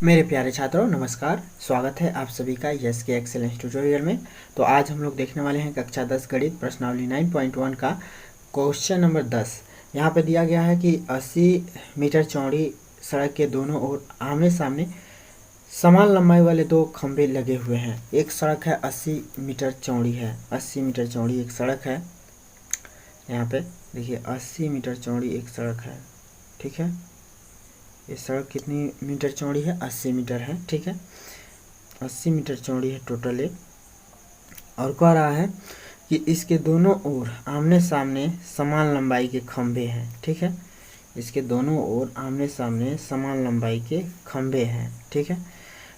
मेरे प्यारे छात्रों नमस्कार। स्वागत है आप सभी का यस के एक्सेलेंस ट्यूटोरियल में। तो आज हम लोग देखने वाले हैं कक्षा 10 गणित प्रश्नावली 9.1 का क्वेश्चन नंबर 10। यहाँ पे दिया गया है कि 80 मीटर चौड़ी सड़क के दोनों ओर आमने सामने समान लंबाई वाले दो खंभे लगे हुए हैं। एक सड़क है 80 मीटर चौड़ी है, 80 मीटर चौड़ी एक सड़क है। यहाँ पे देखिए 80 मीटर चौड़ी एक सड़क है, ठीक है। ये सड़क कितनी मीटर चौड़ी है? 80 मीटर है, ठीक है। 80 मीटर चौड़ी है टोटल ये। और कह रहा है कि इसके दोनों ओर आमने सामने समान लंबाई के खंभे हैं, ठीक है। इसके दोनों ओर आमने सामने समान लंबाई के खंभे हैं, ठीक है।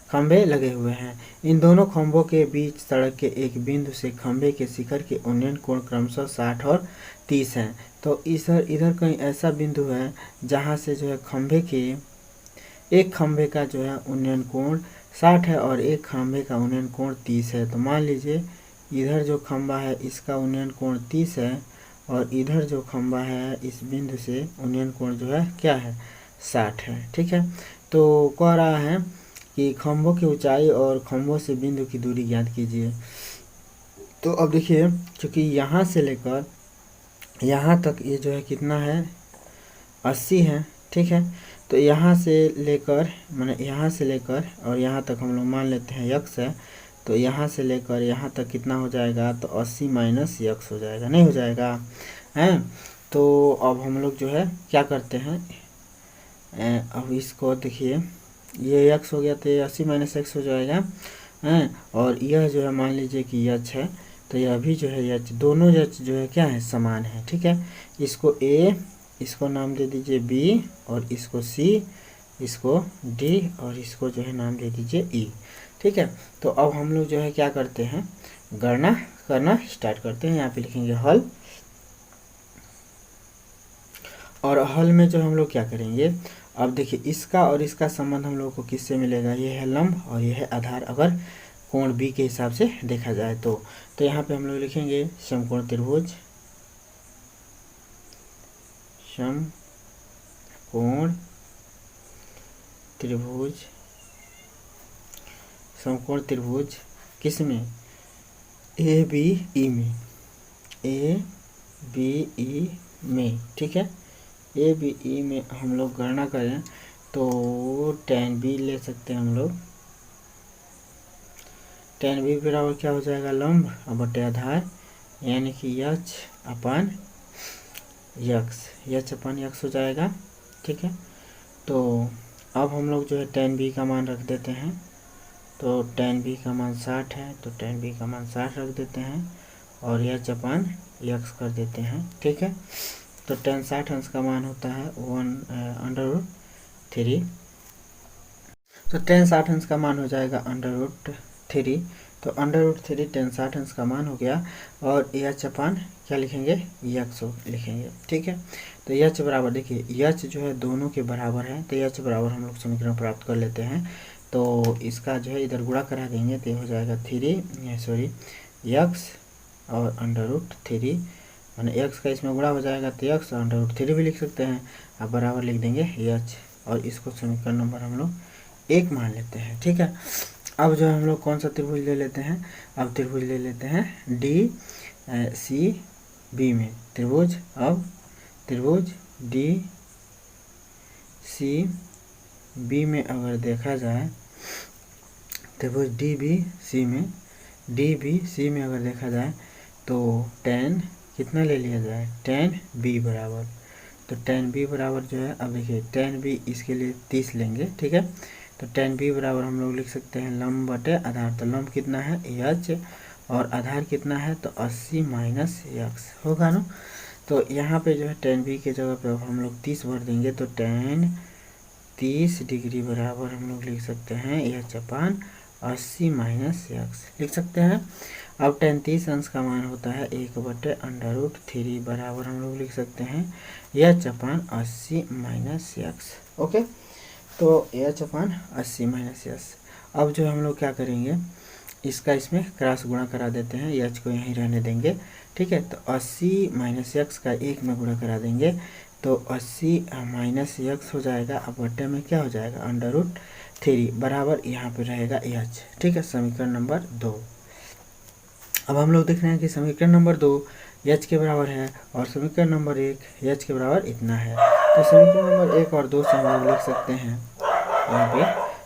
खंभे लगे हुए हैं। इन दोनों खंभों के बीच सड़क के एक बिंदु से खंभे के शिखर के उन्नयन कोण क्रमशः 60 और 30 हैं। तो इधर कहीं ऐसा बिंदु है जहाँ से जो है खंभे के एक खंभे का जो है उन्नयन कोण 60 है और एक खंभे का उन्नयन कोण 30 है। तो मान लीजिए इधर जो खंभा है इसका उन्नयन कोण 30 है और इधर जो खंभा है इस बिंदु से उन्नयन कोण जो है क्या है? 60 है, ठीक है। तो कह रहा है कि खंभों की ऊंचाई और खंभों से बिंदु की दूरी ज्ञात कीजिए। तो अब देखिए क्योंकि यहाँ से लेकर यहाँ तक ये जो है कितना है? 80 है, ठीक है। तो यहाँ से लेकर माने यहाँ से लेकर और यहाँ तक हम लोग मान लेते हैं यक्स है। तो यहाँ से लेकर यहाँ तक कितना हो जाएगा? तो 80 माइनस यक्स हो जाएगा, नहीं हो जाएगा हैं। तो अब हम लोग जो है क्या करते हैं, अब इसको देखिए ये यक्स हो गया तो ये 80 माइनस एक्स हो जाएगा हैं। और यह जो है मान लीजिए कि यच है तो यह भी जो है यच, दोनों यच जो है क्या है? समान है, ठीक है। इसको ए, इसको नाम दे दीजिए बी और इसको सी, इसको डी और इसको जो है नाम दे दीजिए ई, ठीक है। तो अब हम लोग जो है क्या करते हैं, गणना करना स्टार्ट करते हैं। यहाँ पे लिखेंगे हल और हल में जो हम लोग क्या करेंगे, अब देखिए इसका और इसका संबंध हम लोग को किससे मिलेगा? ये है लंब और ये है आधार, अगर कोण बी के हिसाब से देखा जाए तो यहाँ पे हम लोग लिखेंगे समकोण त्रिभुज, समकोण त्रिभुज, समकोण त्रिभुज किस में? ए बी ई में, ए बी ई में, ठीक है। ए बी ई में हम लोग गणना करें तो tan बी ले सकते हैं हम लोग। tan बी बराबर क्या हो जाएगा? लंब बटे आधार, यानी कि यच अपन यक्स, यच अपन यक्स हो जाएगा, ठीक है। तो अब हम लोग जो है tan बी का मान रख देते हैं। तो tan बी का मान 60 है तो tan बी का मान 60 रख देते हैं और यच अपन यक्स कर देते हैं, ठीक है। तो tan 60 अंश का मान होता है 1/3। तो tan 60 अंश का मान हो जाएगा √3। तो √3 tan 60 अंश का मान हो गया और यच अपन क्या लिखेंगे? यक्स लिखेंगे, ठीक है। तो यच बराबर देखिए यच जो है दोनों के बराबर है तो यच बराबर हम लोग समीकरण प्राप्त कर लेते हैं। तो इसका जो है इधर गुणा करा देंगे तो ये हो जाएगा यक्स और √3 मैंने एक्स का इसमें गुणा हो जाएगा तो एक्स और √3 भी लिख सकते हैं। अब बराबर लिख देंगे यच और इसको समीकरण नंबर हम लोग 1 मान लेते हैं, ठीक है। अब जो हम लोग कौन सा त्रिभुज ले लेते हैं? अब त्रिभुज ले लेते हैं डी सी बी में त्रिभुज। अब त्रिभुज डी सी बी में अगर देखा जाए, त्रिभुज डी बी सी में अगर देखा जाए तो tan कितना ले लिया जाए? tan बी बराबर, तो tan बी बराबर जो है अब देखिए tan बी इसके लिए 30 लेंगे, ठीक है। तो tan बी बराबर हम लोग लिख सकते हैं लंब बटे आधार। तो लंब कितना है? यच और आधार कितना है? तो 80 माइनस यक्स होगा ना। तो यहाँ पे जो है tan बी के जगह पे हम लोग 30 भर देंगे तो tan 30 डिग्री बराबर हम लोग लिख सकते हैं यच अपन 80 माइनस यक्स लिख सकते हैं। अब tan 30 अंश का मान होता है 1/√3 बराबर हम लोग लिख सकते हैं यच अपन 80 माइनस यक्स, ओके। तो यच अपन 80 माइनस यक्स। अब जो हम लोग क्या करेंगे, इसका इसमें क्रॉस गुणा करा देते हैं, यच को यहीं रहने देंगे, ठीक है। तो 80 माइनस यक्स का 1 में गुणा करा देंगे तो 80 माइनस यक्स हो जाएगा। अब बट्टे में क्या हो जाएगा? 3 बराबर यहाँ पे रहेगा एच। ठीक है, समीकरण नंबर 2। अब हम लोग देख रहे हैं कि समीकरण नंबर 2 एच के बराबर है और समीकरण नंबर 1 एच के बराबर इतना है। तो समीकरण नंबर 1 और 2 से हम लोग लिख सकते हैं, यहाँ पे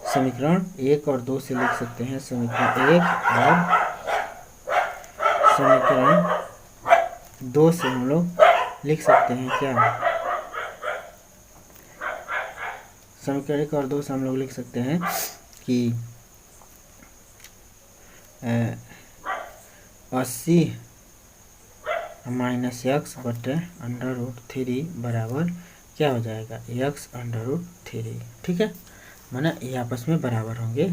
समीकरण 1 और 2 से लिख सकते हैं, समीकरण 1 और समीकरण 2 से हम लोग लिख सकते हैं क्या, समीकरण 1 और 2 से हम लोग लिख सकते हैं कि 80 माइनस एक्स बटे √3 बराबर क्या हो जाएगा, x√3। ठीक है, माना ये आपस में बराबर होंगे।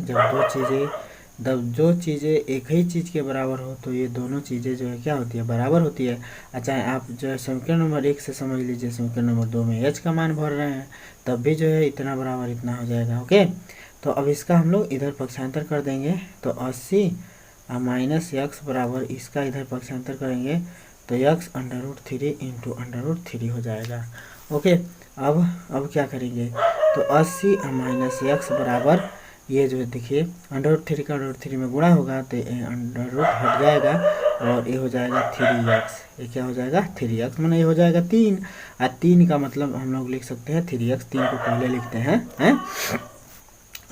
जब जो चीज़ें एक ही चीज़ के बराबर हो तो ये दोनों चीज़ें जो है क्या होती है, बराबर होती है। अच्छा, आप जो है समीकरण नंबर 1 से समझ लीजिए, समीकरण नंबर 2 में h का मान भर रहे हैं, तब भी जो है इतना बराबर इतना हो जाएगा। ओके, तो अब इसका हम लोग इधर पक्षांतर कर देंगे, तो 80 माइनस एक्स बराबर इसका इधर पक्षांतर करेंगे तो x√3 इंटू √3 हो जाएगा। ओके, अब क्या करेंगे, तो 80 माइनस एक्स बराबर ये जो है देखिए √3 का √3 में गुणा होगा तो अंडर हट जाएगा और ये हो जाएगा 3x। ये क्या हो जाएगा 3x, माना ये हो जाएगा 3 और 3 का मतलब हम लोग लिख सकते हैं 3x। 3 को पहले लिखते हैं।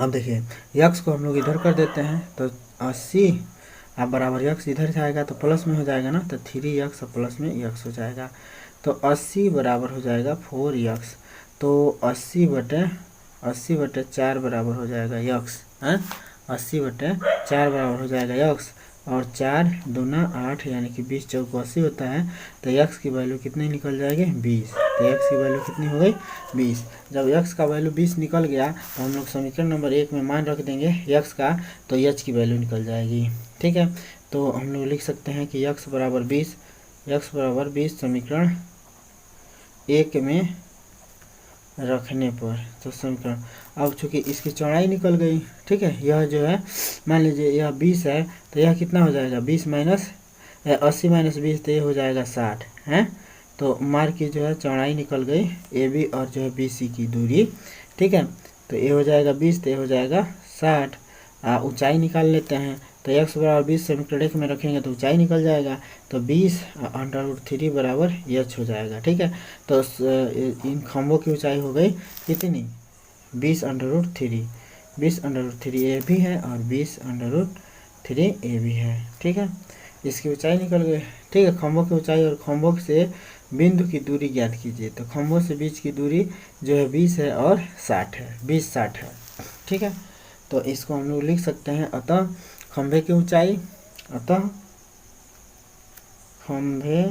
अब देखिए x को हम लोग इधर कर देते हैं तो 80 अब बराबर x इधर से आएगा तो प्लस में हो जाएगा ना, तो 3x और प्लस में x हो जाएगा। तो 80 बराबर हो जाएगा 4x। तो 80/4 बराबर हो जाएगा x है, 80/4 बराबर हो जाएगा x। और 4 दूना 8 यानी कि 20 चौक 80 होता है। तो x की वैल्यू कितनी निकल जाएगी 20। तो x की वैल्यू कितनी हो गई 20। जब x का वैल्यू 20 निकल गया तो हम लोग समीकरण नंबर 1 में मान रख देंगे x का, तो h की वैल्यू निकल जाएगी। ठीक है, तो हम लोग लिख सकते हैं कि x बराबर 20 समीकरण 1 में रखने पर। तो समीकरण अब चूँकि इसकी चौड़ाई निकल गई, ठीक है, यह जो है मान लीजिए यह 20 है तो यह कितना हो जाएगा 20 माइनस 80 माइनस 20 तो ये हो जाएगा 60 है। तो मार्ग की जो है चौड़ाई निकल गई AB और जो है BC की दूरी। ठीक है, तो ये हो जाएगा 20 तो ये हो जाएगा 60। ऊंचाई निकाल लेते हैं, तो x बराबर 20 समीकरण 1 में रखेंगे तो ऊंचाई निकल जाएगा, तो 20√3 बराबर h हो जाएगा। ठीक है, तो इन खंभों की ऊंचाई हो गई कितनी 20√3 ये भी है और 20√3 ये भी है। ठीक है, इसकी ऊंचाई निकल गई। ठीक है, खंभों की ऊंचाई और खंभों से बिंदु की दूरी ज्ञात कीजिए। तो खंभों से बीच की दूरी जो है 20 है और 60 है, 20-60 है। ठीक है, तो इसको हम लोग लिख सकते हैं, अतः खंभे की ऊंचाई, अतः खंभे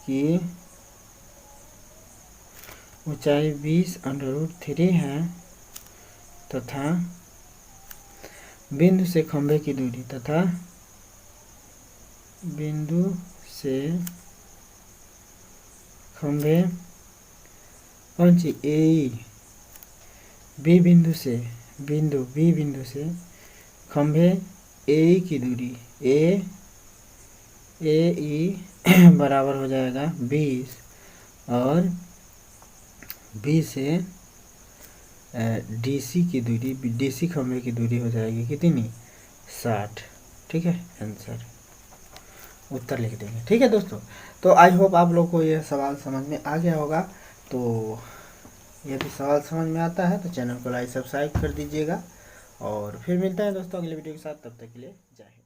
की ऊंचाई 20√3 है तथा बिंदु से खंभे की दूरी तथा बिंदु से खंभे कौन सी ए बी बिंदु से खंभे ए की दूरी ए ई बराबर हो जाएगा 20 और बी से DC की दूरी, DC खंभे की दूरी हो जाएगी कितनी 60। ठीक है, आंसर उत्तर लिख देंगे। ठीक है दोस्तों, तो आई होप आप लोग को यह सवाल समझ में आ गया होगा। तो यदि सवाल समझ में आता है तो चैनल को लाइक सब्सक्राइब कर दीजिएगा और फिर मिलते हैं दोस्तों अगले वीडियो के साथ। तब तक के लिए जय हिंद।